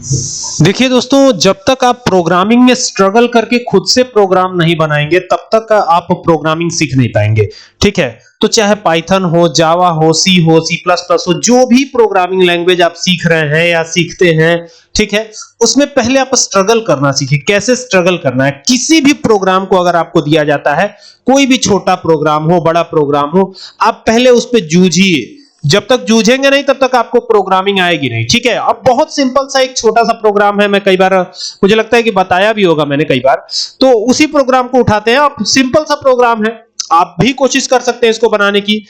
देखिए दोस्तों, जब तक आप प्रोग्रामिंग में स्ट्रगल करके खुद से प्रोग्राम नहीं बनाएंगे तब तक आप प्रोग्रामिंग सीख नहीं पाएंगे। ठीक है, तो चाहे पाइथन हो, जावा हो, सी प्लस प्लस हो, जो भी प्रोग्रामिंग लैंग्वेज आप सीख रहे हैं या सीखते हैं, ठीक है, उसमें पहले आप स्ट्रगल करना सीखिए। कैसे स्ट्रगल करना है? किसी भी प्रोग्राम को अगर आपको दिया जाता है, कोई भी छोटा प्रोग्राम हो, बड़ा प्रोग्राम हो, आप पहले उस पर जूझिए। जब तक जूझेंगे नहीं तब तक आपको प्रोग्रामिंग आएगी नहीं। ठीक है, अब बहुत सिंपल सा एक छोटा सा प्रोग्राम है, मैं कई बार, मुझे लगता है कि बताया भी होगा मैंने कई बार, तो उसी प्रोग्राम को उठाते हैं। अब सिंपल सा प्रोग्राम है, आप भी कोशिश कर सकते हैं इसको बनाने की।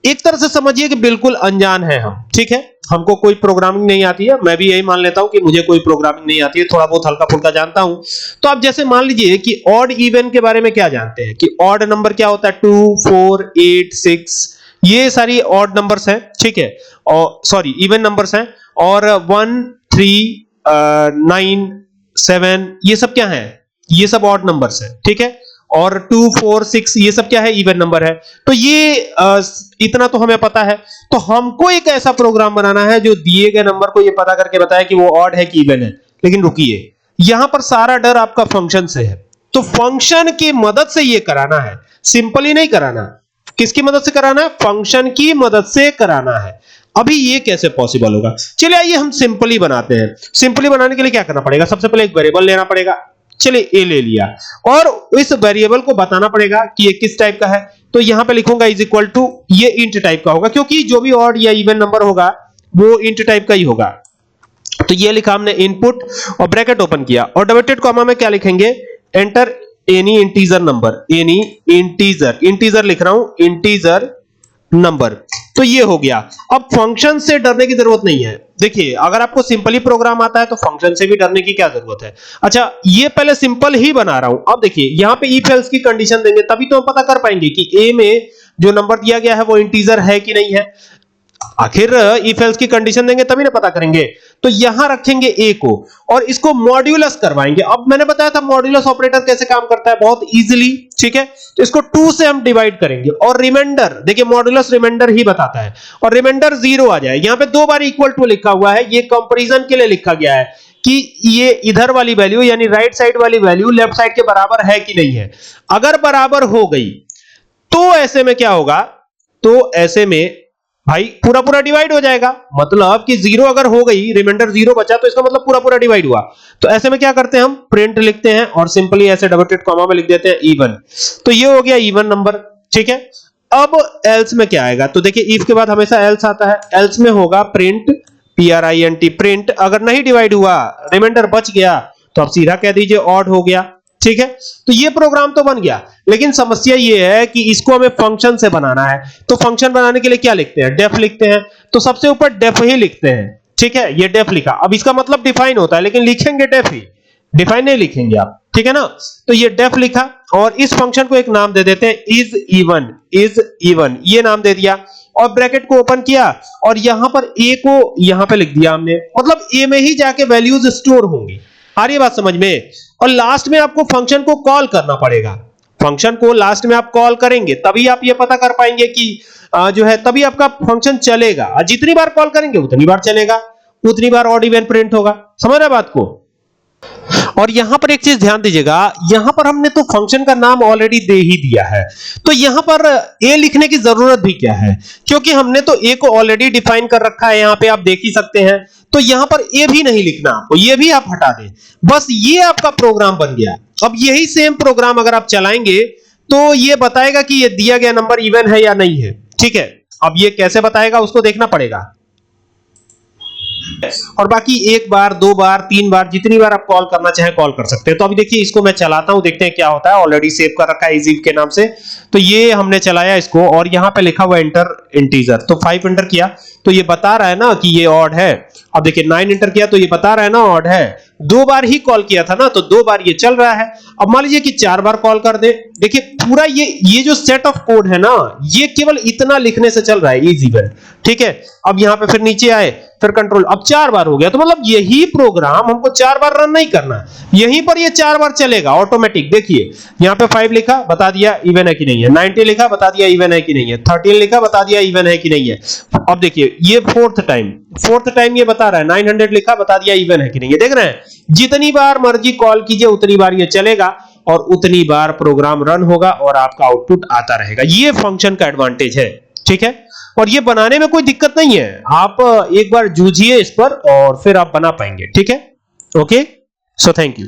एक तरह से समझिए कि बिल्कुल अनजान है हम। ठीक है, हमको कोई प्रोग्रामिंग नहीं आती है, मैं भी यही मान लेता हूं कि मुझे कोई प्रोग्रामिंग नहीं आती है, थोड़ा बहुत हल्का फुल्का जानता हूं। तो आप जैसे मान लीजिए कि ऑड इवन के बारे में क्या जानते हैं कि ऑड नंबर क्या होता है, 2 4 8 6, ये सारी ऑड नंबर्स हैं। ठीक है, और सॉरी इवन नंबर्स हैं, और 1 3 9 7 ये सब क्या है, ये सब ऑड नंबर्स हैं। ठीक है, और 2 4 6 ये सब क्या है, इवन नंबर है। तो ये इतना तो हमें पता है। तो हमको एक ऐसा प्रोग्राम बनाना है जो दिए गए नंबर को ये पता करके बताए कि वो ऑड है कि इवन है। लेकिन रुकिए, यहां पर सारा डर आपका फंक्शन से है। तो फंक्शन की मदद से ये कराना है, सिंपली नहीं कराना। किसकी मदद से कराना है? फंक्शन की मदद से कराना है। अभी ये कैसे पॉसिबल होगा? चलिए आइए हम सिंपली बनाते हैं। सिंपली बनाने के लिए क्या करना पड़ेगा? सबसे पहले एक वेरिएबल लेना पड़ेगा। चलिए ए ले लिया, और इस वेरिएबल को बताना पड़ेगा कि ये किस टाइप का है। तो यहां पे लिखूंगा इज इक्वल टू, ये इंट टाइप का होगा, क्योंकि जो भी ऑड या इवन नंबर होगा वो इंट टाइप का ही होगा। तो ये लिखा हमने इनपुट, और ब्रैकेट ओपन किया, और डबल कॉमा में क्या लिखेंगे, enter any integer number, any integer, integer लिख रहा हूं, इंटीजर नंबर। तो ये हो गया। अब फंक्शन से डरने की जरूरत नहीं है। देखिए, अगर आपको सिंपली प्रोग्राम आता है तो फंक्शन से भी डरने की क्या जरूरत है। अच्छा, ये पहले सिंपल ही बना रहा हूं। अब देखिए, यहां पे इफ एल्स की कंडीशन देंगे तभी तो हम पता कर पाएंगे कि ए में जो नंबर दिया गया है वो इंटीजर है कि नहीं है। आखिर इफ एल्स की कंडीशन देंगे तभी ना पता करेंगे। तो यहां रखेंगे ए को, और इसको मॉड्यूलस करवाएंगे। अब मैंने बताया था मॉड्यूलस ऑपरेटर कैसे काम करता है, बहुत इजीली। ठीक है, तो इसको 2 से हम डिवाइड करेंगे, और रिमाइंडर, देखिए मॉड्यूलस रिमाइंडर ही बताता है, और रिमाइंडर 0 आ जाए। यहां पे 2 बार इक्वल टू लिखा हुआ है, ये कंपैरिजन के लिए लिखा गया है कि ये इधर वाली वैल्यू यानी राइट साइड वाली वैल्यू लेफ्ट साइड के बराबर है कि नहीं है। अगर बराबर हो गई तो ऐसे में क्या होगा, तो ऐसे में भाई पूरा पूरा डिवाइड हो जाएगा। मतलब कि 0 अगर हो गई, रिमाइंडर 0 बचा, तो इसका मतलब पूरा पूरा डिवाइड हुआ। तो ऐसे में क्या करते हैं, हम प्रिंट लिखते हैं, और सिंपली ऐसे डबल कॉमा में लिख देते हैं इवन। तो ये हो गया इवन नंबर। ठीक है, अब एल्स में क्या आएगा? तो देखिए, इफ के बाद हमेशा एल्स आता है। एल्स में होगा प्रिंट, PRINT, प्रिंट। अगर नहीं डिवाइड हुआ, रिमाइंडर बच गया, तो आप सीधा कह दीजिए ऑड हो गया। ठीक है, तो ये प्रोग्राम तो बन गया। लेकिन समस्या ये है कि इसको हमें फंक्शन से बनाना है। तो फंक्शन बनाने के लिए क्या लिखते हैं? डेफ लिखते हैं। तो सबसे ऊपर डेफ ही लिखते हैं। ठीक है, ये डेफ लिखा। अब इसका मतलब डिफाइन होता है, लेकिन लिखेंगे डेफ ही, डिफाइन नहीं लिखेंगे आप। ठीक है ना, तो ये डेफ लिखा, और इस फंक्शन को एक नाम दे देते हैं, इज इवन। इज इवन ये नाम दे दिया, और ब्रैकेट को ओपन किया, और यहां पर ए को यहां पे लिख दिया हमने। मतलब ए में ही जाके वैल्यूज स्टोर होंगी। आ रही है बात समझ में? और लास्ट में आपको फंक्शन को कॉल करना पड़ेगा। फंक्शन को लास्ट में आप कॉल करेंगे, तभी आप ये पता कर पाएंगे कि जो है, तभी आपका फंक्शन चलेगा। जितनी बार कॉल करेंगे उतनी बार चलेगा, उतनी बार ऑड इवन प्रिंट होगा। समझ रहे बात को? और यहां पर एक चीज ध्यान दीजिएगा, यहां पर हमने तो फंक्शन का नाम ऑलरेडी दे ही दिया है। तो यहां पर ए लिखने की जरूरत भी क्या है, क्योंकि हमने तो ए को ऑलरेडी डिफाइन कर रखा है। यहां पे आप देख ही सकते हैं। तो यहां पर ए भी नहीं लिखना आपको, ये भी आप हटा दें। बस ये आपका प्रोग्राम बन गया। अब यही सेम प्रोग्राम अगर आप चलाएंगे तो ये बताएगा कि ये दिया गया नंबर इवन है या नहीं है। ठीक है, अब ये कैसे बताएगा उसको देखना पड़ेगा। और बाकी 1 बार 2 बार 3 बार जितनी बार आप कॉल करना चाहे कॉल कर सकते हैं। तो अभी देखिए, इसको मैं चलाता हूं, देखते हैं क्या होता है। ऑलरेडी सेव कर रखा है इजिव के नाम से। तो ये हमने चलाया इसको, और यहां पे लिखा हुआ एंटर इंटीजर। तो 5 एंटर किया तो ये बता रहा है ना कि ये ऑड है। अब देखिए 9 एंटर किया तो ये बता रहा है ना ऑड है। 2 बार ही कॉल किया था ना, तो 2 बार ये चल रहा है। अब मान लीजिए कि 4 बार कॉल कर दे, देखिए पूरा ये जो सेट ऑफ कोड है ना, ये केवल इतना लिखने से चल रहा है, इज इवन, ठीक है। अब यहां पे फिर नीचे आए, फिर कंट्रोल, अब 4 बार हो गया, तो मतलब यही प्रोग्राम हमको 4 बार रन नहीं करना, यहीं पर ये 4 बार चलेगा ऑटोमेटिक। देखिए यहां पे 5 लिखा, बता दिया इवन है कि नहीं है, 90 लिखा, बता दिया इवन है कि नहीं है, 13 लिखा, बता दिया इवन है कि नहीं है। अब देखिए ये फोर्थ टाइम ये बता रहा है, 900 लिखा, बता दिया इवन है कि नहीं है। देख रहे हैं, जितनी बार मर्जी कॉल कीजिए उतनी बार ये चलेगा और उतनी बार प्रोग्राम रन होगा और आपका आउटपुट आता रहेगा। ये फंक्शन का एडवांटेज है, ठीक है। और ये बनाने में कोई दिक्कत नहीं है, आप एक बार जूझिए इस पर और फिर आप बना पाएंगे, ठीक है। Okay, so thank you.